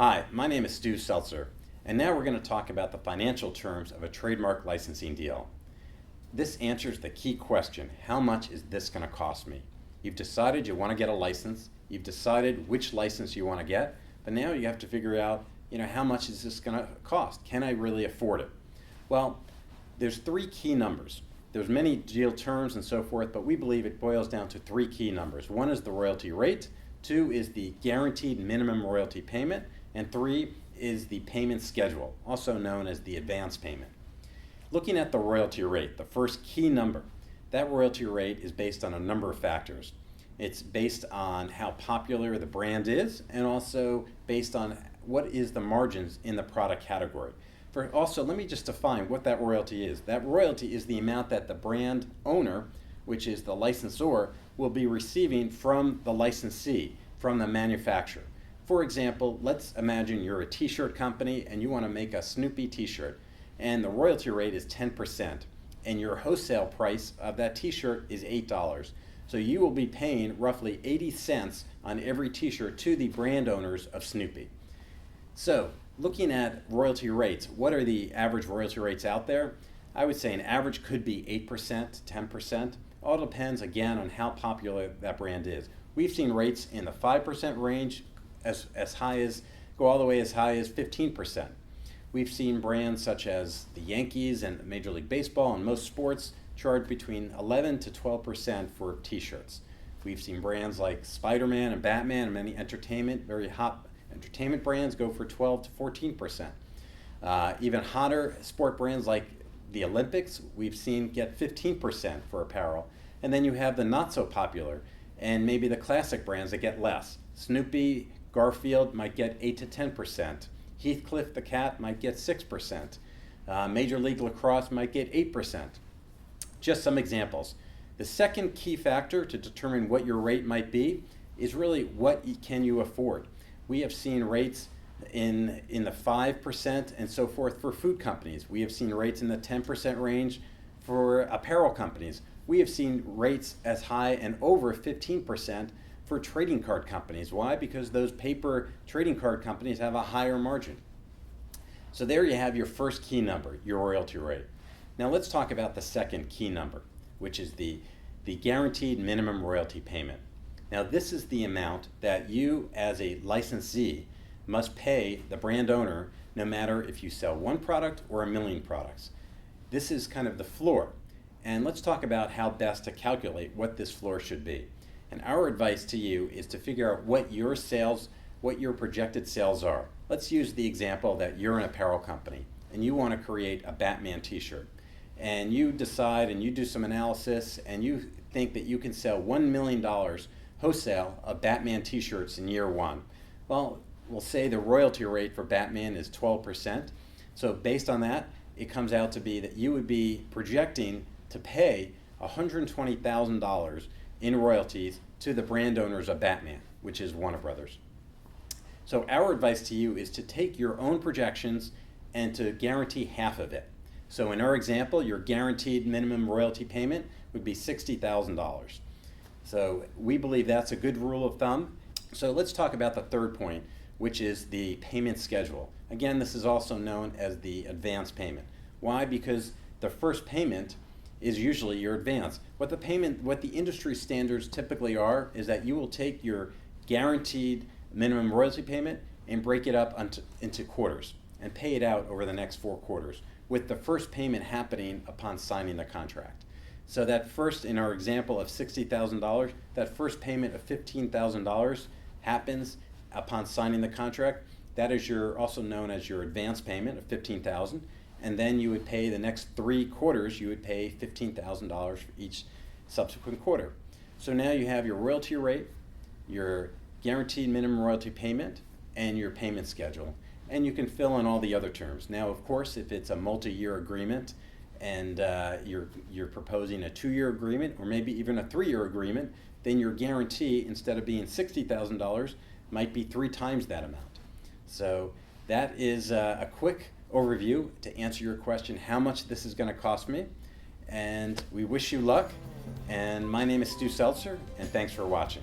Hi, my name is Stu Seltzer, and now we're going to talk about the financial terms of a trademark licensing deal. This answers the key question: how much is this going to cost me? You've decided you want to get a license, you've decided which license you want to get, but now you have to figure out, how much is this going to cost? Can I really afford it? Well, there's three key numbers. There's many deal terms and so forth, but we believe it boils down to three key numbers. One is the royalty rate, two is the guaranteed minimum royalty payment, and three is the payment schedule, also known as the advance payment. Looking at the royalty rate, the first key number, that royalty rate is based on a number of factors. It's based on how popular the brand is, and also based on what is the margins in the product category. Also, let me just define what that royalty is. That royalty is the amount that the brand owner, which is the licensor, will be receiving from the licensee, from the manufacturer. For example, let's imagine you're a t-shirt company and you want to make a Snoopy t-shirt, and the royalty rate is 10%, and your wholesale price of that t-shirt is $8. So you will be paying roughly 80 cents on every t-shirt to the brand owners of Snoopy. So looking at royalty rates, what are the average royalty rates out there? I would say an average could be 8%, 10%. All depends, again, on how popular that brand is. We've seen rates in the 5% range go all the way as high as 15%. We've seen brands such as the Yankees and Major League Baseball and most sports charge between 11 to 12% for t-shirts. We've seen brands like Spider-Man and Batman and many very hot entertainment brands go for 12 to 14%. Even hotter sport brands like the Olympics, we've seen get 15% for apparel. And then you have the not so popular and maybe the classic brands that get less. Snoopy, Garfield might get 8 to 10%. Heathcliff the cat might get 6%. Major League Lacrosse might get 8%. Just some examples. The second key factor to determine what your rate might be is really what can you afford. We have seen rates in the 5% and so forth for food companies. We have seen rates in the 10% range for apparel companies. We have seen rates as high and over 15% for trading card companies. Why? Because those paper trading card companies have a higher margin. So there you have your first key number, your royalty rate. Now let's talk about the second key number, which is the guaranteed minimum royalty payment. Now this is the amount that you as a licensee must pay the brand owner, no matter if you sell one product or a million products. This is kind of the floor. And let's talk about how best to calculate what this floor should be. And our advice to you is to figure out what your projected sales are. Let's use the example that you're an apparel company and you want to create a Batman t-shirt. And you decide and you do some analysis and you think that you can sell $1 million wholesale of Batman t-shirts in year one. Well, we'll say the royalty rate for Batman is 12%. So based on that, it comes out to be that you would be projecting to pay $120,000 in royalties to the brand owners of Batman, which is Warner Brothers. So our advice to you is to take your own projections and to guarantee half of it. So in our example, your guaranteed minimum royalty payment would be $60,000. So we believe that's a good rule of thumb. So let's talk about the third point, which is the payment schedule. Again, this is also known as the advance payment. Why? Because the first payment is usually your advance. What the industry standards typically are is that you will take your guaranteed minimum royalty payment and break it up into quarters and pay it out over the next 4 quarters, with the first payment happening upon signing the contract. So that first, in our example of $60,000, that first payment of $15,000 happens upon signing the contract. That is also known as your advance payment of $15,000. And then you would pay the next 3 quarters, you would pay $15,000 for each subsequent quarter. So now you have your royalty rate, your guaranteed minimum royalty payment, and your payment schedule. And you can fill in all the other terms. Now, of course, if it's a multi-year agreement and you're proposing a 2-year agreement or maybe even a 3-year agreement, then your guarantee, instead of being $60,000, might be 3 times that amount. So that is a quick overview to answer your question, how much this is going to cost me. And we wish you luck. And my name is Stu Seltzer, and thanks for watching.